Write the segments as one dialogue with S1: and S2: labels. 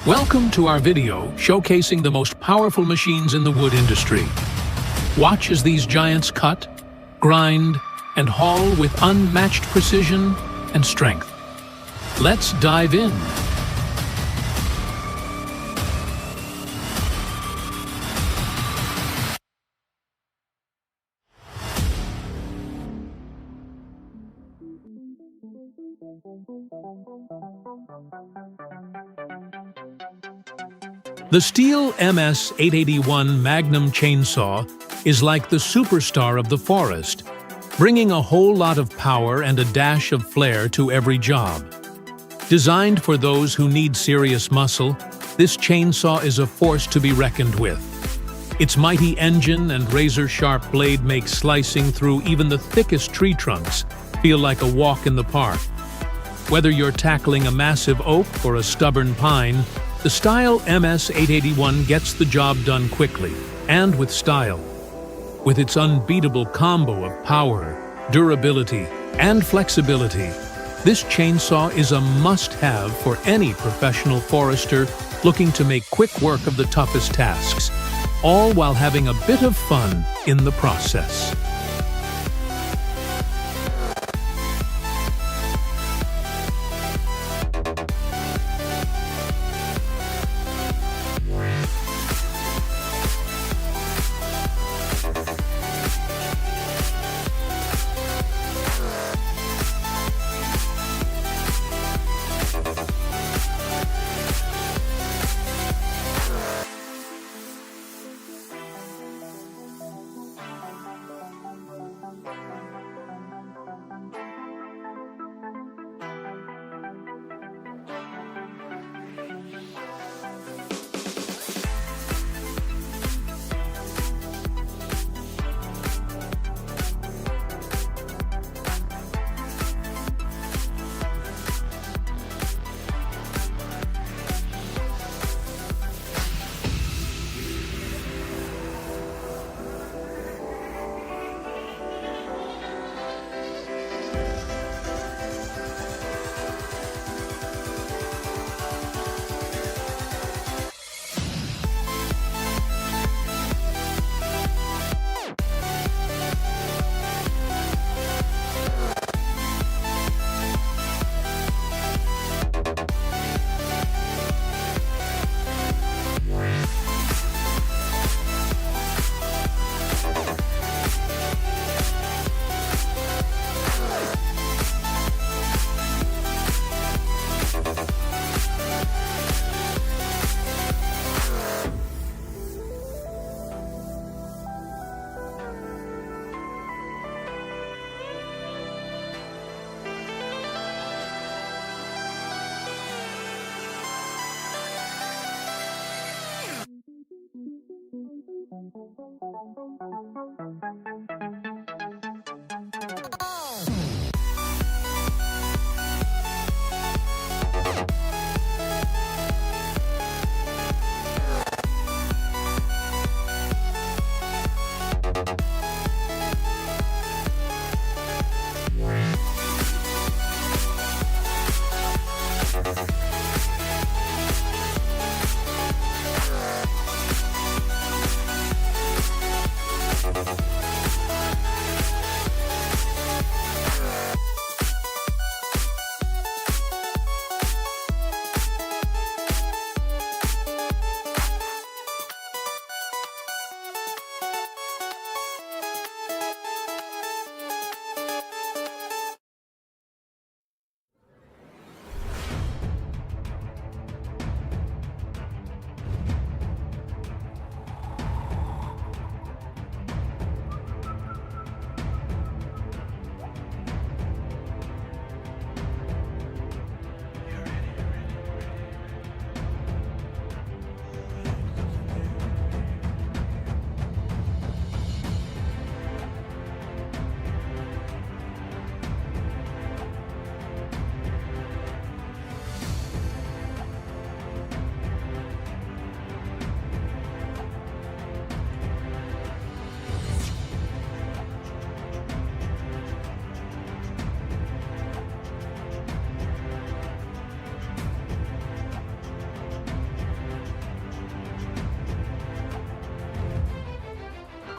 S1: Welcome to our video showcasing the most powerful machines in the wood industry. Watch as these giants cut, grind, and haul with unmatched precision and strength. Let's dive in. The Stihl MS-881 Magnum chainsaw is like the superstar of the forest, bringing a whole lot of power and a dash of flair to every job. Designed for those who need serious muscle, this chainsaw is a force to be reckoned with. Its mighty engine and razor-sharp blade make slicing through even the thickest tree trunks feel like a walk in the park. Whether you're tackling a massive oak or a stubborn pine, the Stihl MS-881 gets the job done quickly and with style. With its unbeatable combo of power, durability, and flexibility, this chainsaw is a must-have for any professional forester looking to make quick work of the toughest tasks, all while having a bit of fun in the process.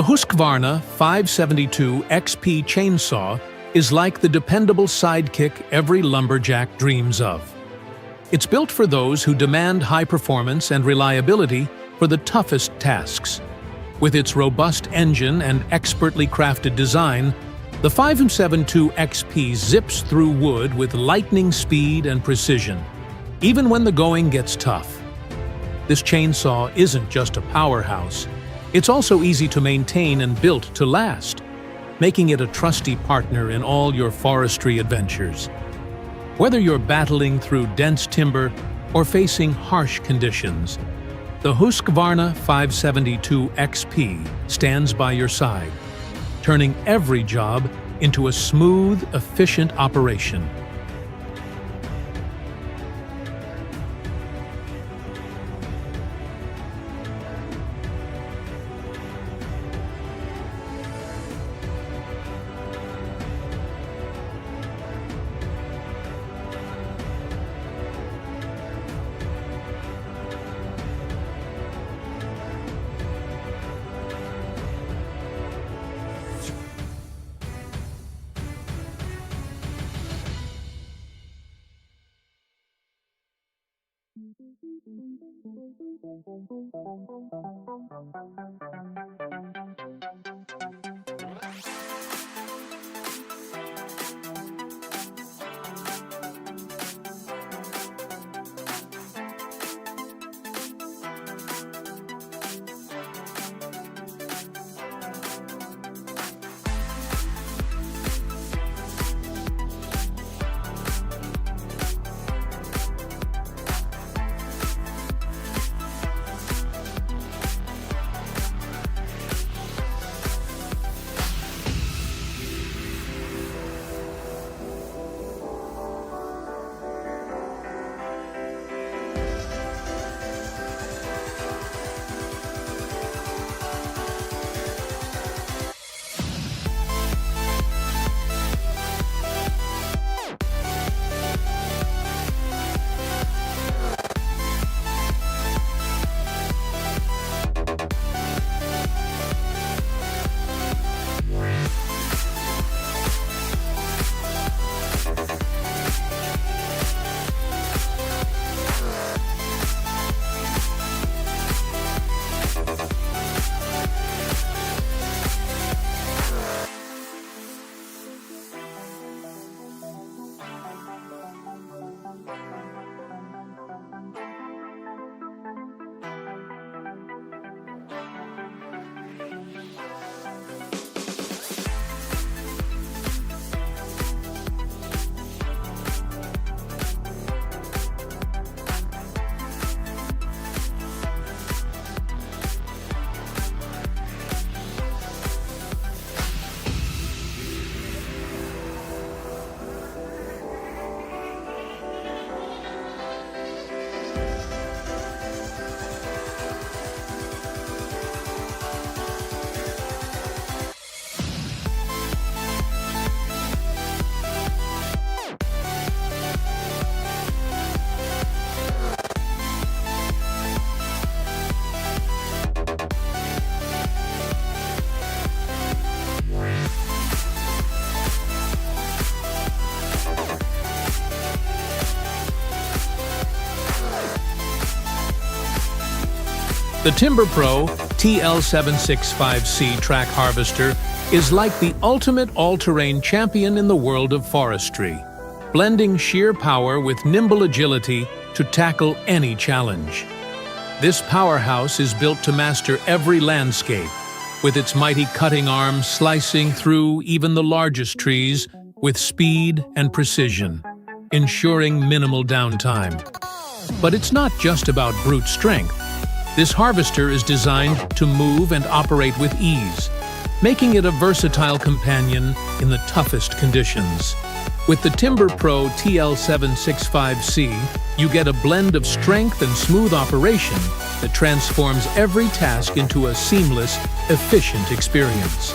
S1: The Husqvarna 572 XP chainsaw is like the dependable sidekick every lumberjack dreams of. It's built for those who demand high performance and reliability for the toughest tasks. With its robust engine and expertly crafted design, the 572 XP zips through wood with lightning speed and precision, even when the going gets tough. This chainsaw isn't just a powerhouse, it's also easy to maintain and built to last, making it a trusty partner in all your forestry adventures. Whether you're battling through dense timber or facing harsh conditions, the Husqvarna 572 XP stands by your side, turning every job into a smooth, efficient operation. The Timber Pro TL765C track harvester is like the ultimate all-terrain champion in the world of forestry, blending sheer power with nimble agility to tackle any challenge. This powerhouse is built to master every landscape, with its mighty cutting arms slicing through even the largest trees with speed and precision, ensuring minimal downtime. But it's not just about brute strength. This harvester is designed to move and operate with ease, making it a versatile companion in the toughest conditions. With the Timber Pro TL765C, you get a blend of strength and smooth operation that transforms every task into a seamless, efficient experience.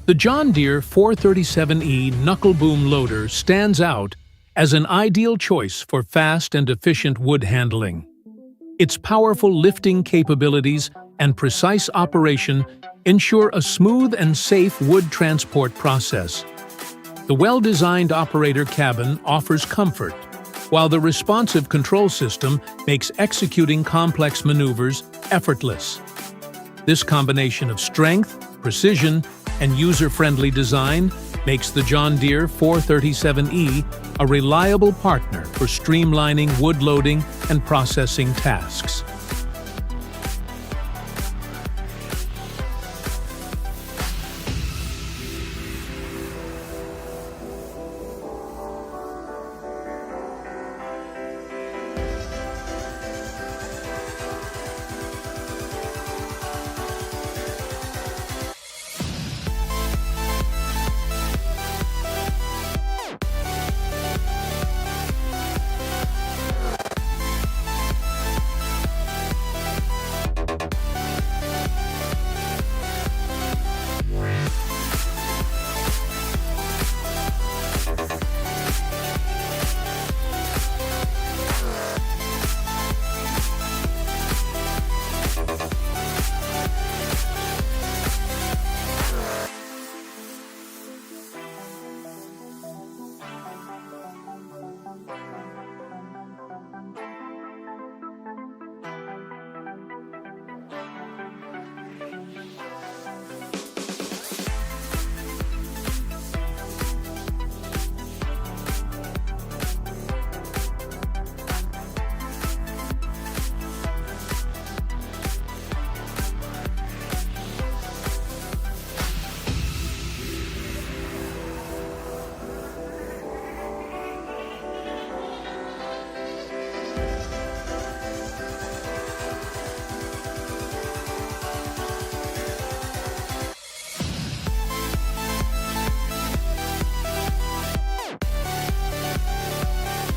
S1: The John Deere 437E Knuckleboom loader stands out as an ideal choice for fast and efficient wood handling. Its powerful lifting capabilities and precise operation ensure a smooth and safe wood transport process. The well-designed operator cabin offers comfort, while the responsive control system makes executing complex maneuvers effortless. This combination of strength, precision, and user-friendly design makes the John Deere 437E a reliable partner for streamlining wood loading and processing tasks.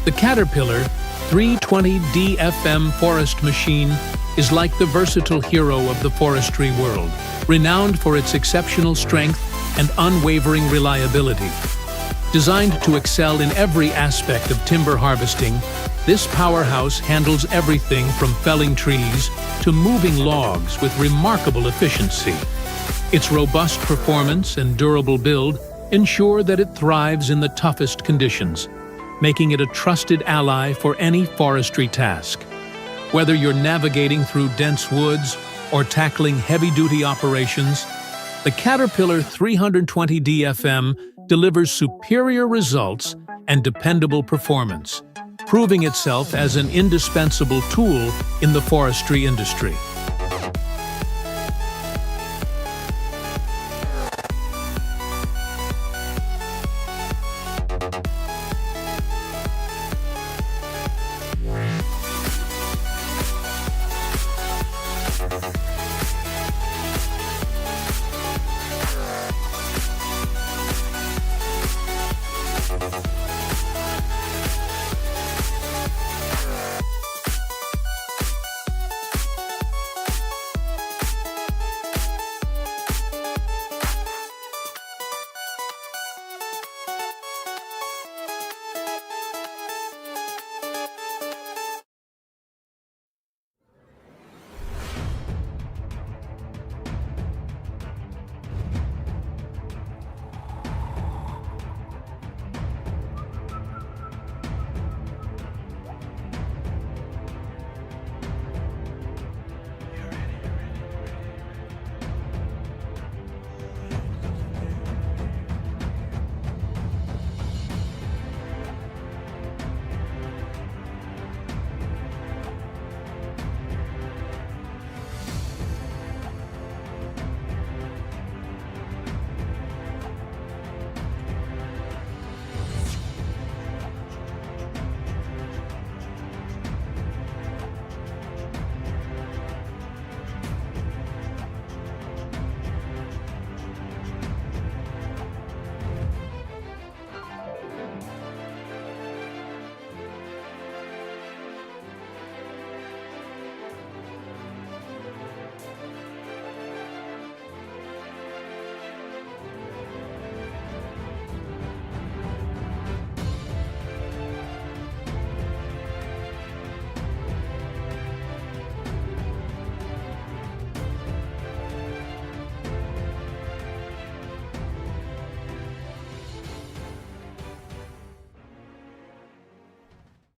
S1: The Caterpillar 320DFM forest machine is like the versatile hero of the forestry world, renowned for its exceptional strength and unwavering reliability. Designed to excel in every aspect of timber harvesting, this powerhouse handles everything from felling trees to moving logs with remarkable efficiency. Its robust performance and durable build ensure that it thrives in the toughest conditions, making it a trusted ally for any forestry task. Whether you're navigating through dense woods or tackling heavy-duty operations, the Caterpillar 320DFM delivers superior results and dependable performance, proving itself as an indispensable tool in the forestry industry.